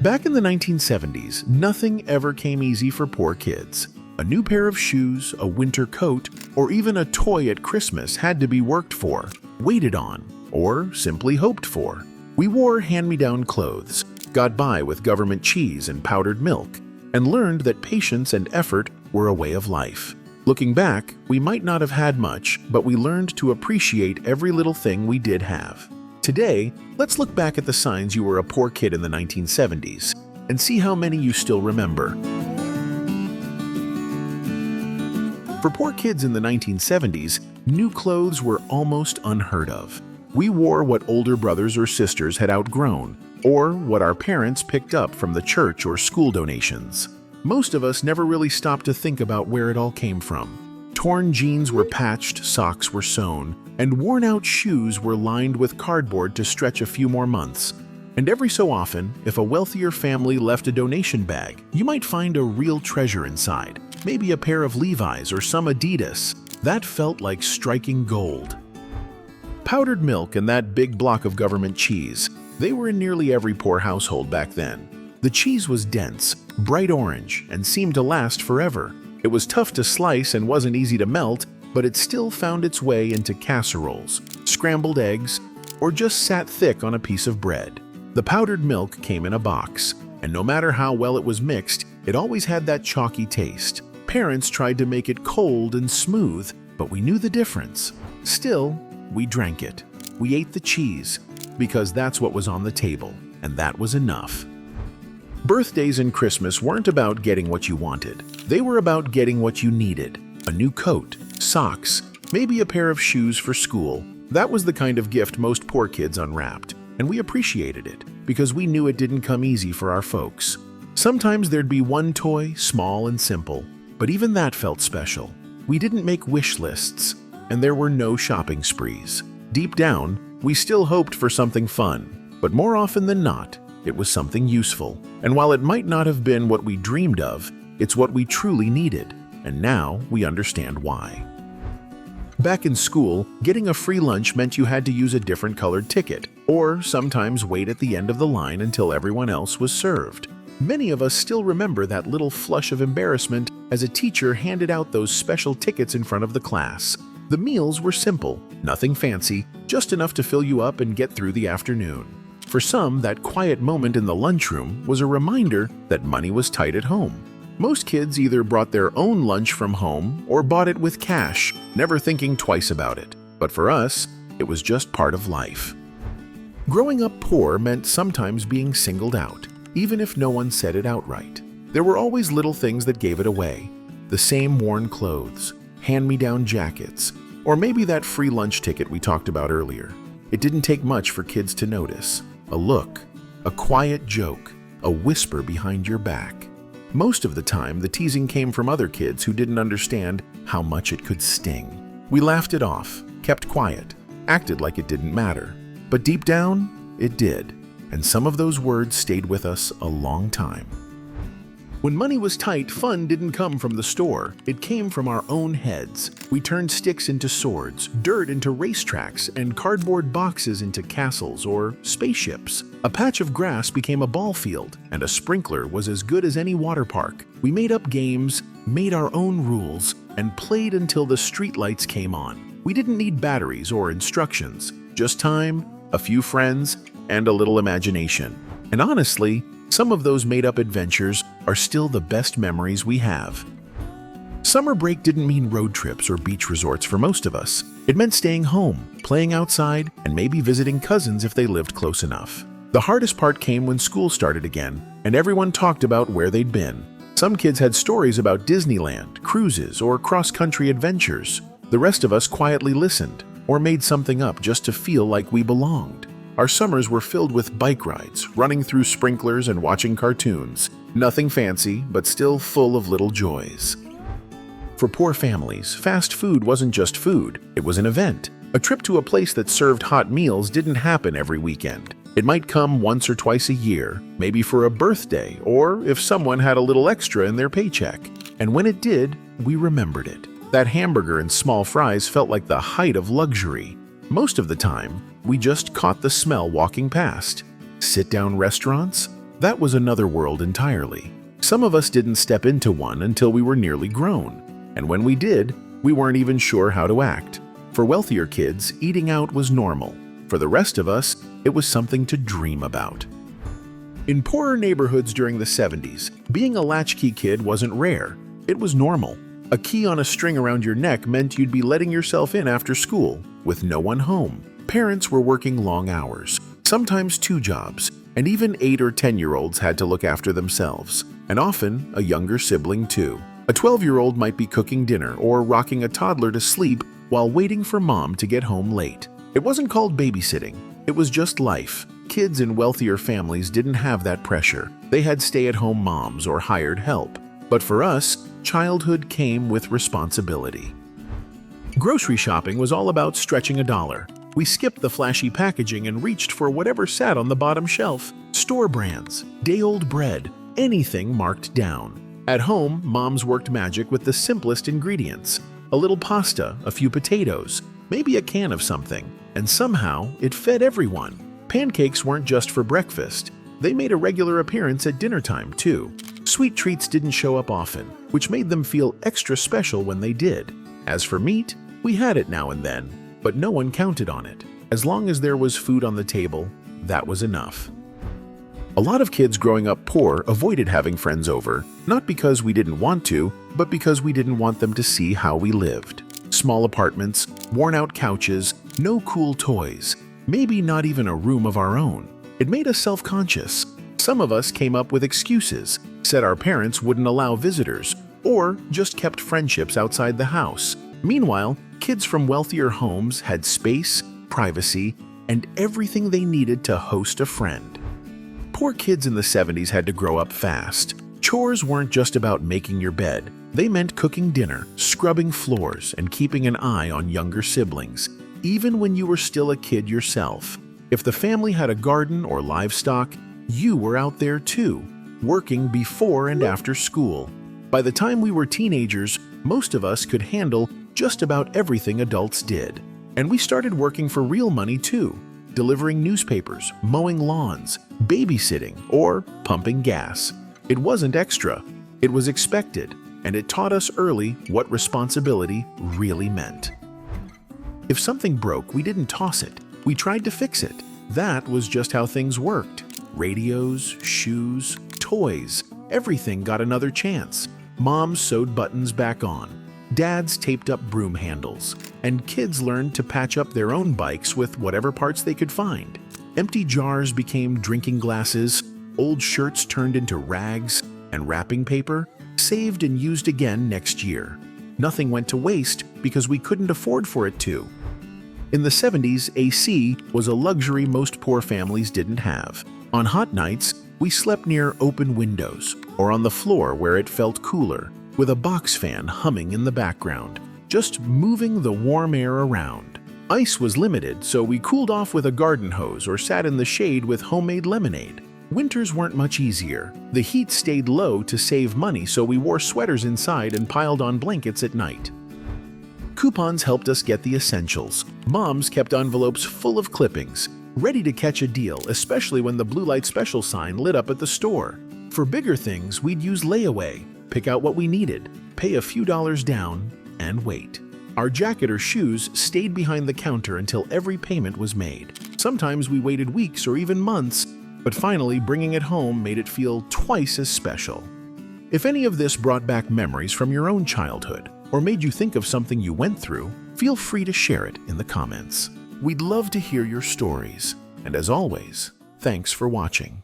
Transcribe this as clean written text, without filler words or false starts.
Back in the 1970s, nothing ever came easy for poor kids. A new pair of shoes, a winter coat, or even a toy at Christmas had to be worked for, waited on, or simply hoped for. We wore hand-me-down clothes, got by with government cheese and powdered milk, and learned that patience and effort were a way of life. Looking back, we might not have had much, but we learned to appreciate every little thing we did have. Today, let's look back at the signs you were a poor kid in the 1970s and see how many you still remember. For poor kids in the 1970s, new clothes were almost unheard of. We wore what older brothers or sisters had outgrown, or what our parents picked up from the church or school donations. Most of us never really stopped to think about where it all came from. Torn jeans were patched, socks were sewn, and worn-out shoes were lined with cardboard to stretch a few more months. And every so often, if a wealthier family left a donation bag, you might find a real treasure inside. Maybe a pair of Levi's or some Adidas. That felt like striking gold. Powdered milk and that big block of government cheese, they were in nearly every poor household back then. The cheese was dense, bright orange, and seemed to last forever. It was tough to slice and wasn't easy to melt, but it still found its way into casseroles, scrambled eggs, or just sat thick on a piece of bread. The powdered milk came in a box, and no matter how well it was mixed, it always had that chalky taste. Parents tried to make it cold and smooth, but we knew the difference. Still, we drank it. We ate the cheese, because that's what was on the table, and that was enough. Birthdays and Christmas weren't about getting what you wanted. They were about getting what you needed. A new coat, socks, maybe a pair of shoes for school. That was the kind of gift most poor kids unwrapped, and we appreciated it because we knew it didn't come easy for our folks. Sometimes there'd be one toy, small and simple, but even that felt special. We didn't make wish lists, and there were no shopping sprees. Deep down, we still hoped for something fun, but more often than not, it was something useful. And while it might not have been what we dreamed of, it's what we truly needed, and now we understand why. Back in school, getting a free lunch meant you had to use a different colored ticket, or sometimes wait at the end of the line until everyone else was served. Many of us still remember that little flush of embarrassment as a teacher handed out those special tickets in front of the class. The meals were simple, nothing fancy, just enough to fill you up and get through the afternoon. For some, that quiet moment in the lunchroom was a reminder that money was tight at home. Most kids either brought their own lunch from home or bought it with cash, never thinking twice about it. But for us, it was just part of life. Growing up poor meant sometimes being singled out, even if no one said it outright. There were always little things that gave it away. The same worn clothes, hand-me-down jackets, or maybe that free lunch ticket we talked about earlier. It didn't take much for kids to notice. A look, a quiet joke, a whisper behind your back. Most of the time, the teasing came from other kids who didn't understand how much it could sting. We laughed it off, kept quiet, acted like it didn't matter. But deep down, it did, and some of those words stayed with us a long time. When money was tight, fun didn't come from the store. It came from our own heads. We turned sticks into swords, dirt into racetracks, and cardboard boxes into castles or spaceships. A patch of grass became a ball field, and a sprinkler was as good as any water park. We made up games, made our own rules, and played until the streetlights came on. We didn't need batteries or instructions, just time, a few friends, and a little imagination. And honestly, some of those made-up adventures are still the best memories we have. Summer break didn't mean road trips or beach resorts for most of us. It meant staying home, playing outside, and maybe visiting cousins if they lived close enough. The hardest part came when school started again, and everyone talked about where they'd been. Some kids had stories about Disneyland, cruises, or cross-country adventures. The rest of us quietly listened, or made something up just to feel like we belonged. Our summers were filled with bike rides, running through sprinklers and watching cartoons. Nothing fancy, but still full of little joys. For poor families, fast food wasn't just food, it was an event. A trip to a place that served hot meals didn't happen every weekend. It might come once or twice a year, maybe for a birthday, or if someone had a little extra in their paycheck. And when it did, we remembered it. That hamburger and small fries felt like the height of luxury. Most of the time, we just caught the smell walking past. Sit-down restaurants? That was another world entirely. Some of us didn't step into one until we were nearly grown, and when we did, we weren't even sure how to act. For wealthier kids, eating out was normal. For the rest of us, it was something to dream about. In poorer neighborhoods during the 70s, being a latchkey kid wasn't rare. It was normal. A key on a string around your neck meant you'd be letting yourself in after school, with no one home. Parents were working long hours, sometimes 2 jobs, and even 8 or 10-year-olds had to look after themselves, and often a younger sibling too. A 12-year-old might be cooking dinner or rocking a toddler to sleep while waiting for mom to get home late. It wasn't called babysitting. It was just life. Kids in wealthier families didn't have that pressure. They had stay-at-home moms or hired help. But for us, childhood came with responsibility. Grocery shopping was all about stretching a dollar. We skipped the flashy packaging and reached for whatever sat on the bottom shelf. Store brands, day-old bread, anything marked down. At home, moms worked magic with the simplest ingredients. A little pasta, a few potatoes, maybe a can of something. And somehow, it fed everyone. Pancakes weren't just for breakfast. They made a regular appearance at dinner time, too. Sweet treats didn't show up often, which made them feel extra special when they did. As for meat, we had it now and then, but no one counted on it. As long as there was food on the table, that was enough. A lot of kids growing up poor avoided having friends over, not because we didn't want to, but because we didn't want them to see how we lived. Small apartments, worn-out couches, no cool toys, maybe not even a room of our own. It made us self-conscious. Some of us came up with excuses, said our parents wouldn't allow visitors, or just kept friendships outside the house. Meanwhile, kids from wealthier homes had space, privacy, and everything they needed to host a friend. Poor kids in the 70s had to grow up fast. Chores weren't just about making your bed. They meant cooking dinner, scrubbing floors, and keeping an eye on younger siblings, even when you were still a kid yourself. If the family had a garden or livestock, you were out there too, working before and after school. By the time we were teenagers, most of us could handle just about everything adults did. And we started working for real money too, delivering newspapers, mowing lawns, babysitting, or pumping gas. It wasn't extra, it was expected, and it taught us early what responsibility really meant. If something broke, we didn't toss it, we tried to fix it. That was just how things worked. Radios, shoes, toys, everything got another chance. Moms sewed buttons back on. Dads taped up broom handles, and kids learned to patch up their own bikes with whatever parts they could find. Empty jars became drinking glasses, old shirts turned into rags, and wrapping paper saved and used again next year. Nothing went to waste because we couldn't afford for it to. In the 70s, AC was a luxury most poor families didn't have. On hot nights, we slept near open windows or on the floor where it felt cooler, with a box fan humming in the background, just moving the warm air around. Ice was limited, so we cooled off with a garden hose or sat in the shade with homemade lemonade. Winters weren't much easier. The heat stayed low to save money, so we wore sweaters inside and piled on blankets at night. Coupons helped us get the essentials. Moms kept envelopes full of clippings, ready to catch a deal, especially when the blue light special sign lit up at the store. For bigger things, we'd use Layaway, pick out what we needed, pay a few dollars down, and wait. Our jacket or shoes stayed behind the counter until every payment was made. Sometimes we waited weeks or even months, but finally bringing it home made it feel twice as special. If any of this brought back memories from your own childhood, or made you think of something you went through, feel free to share it in the comments. We'd love to hear your stories. And as always, thanks for watching.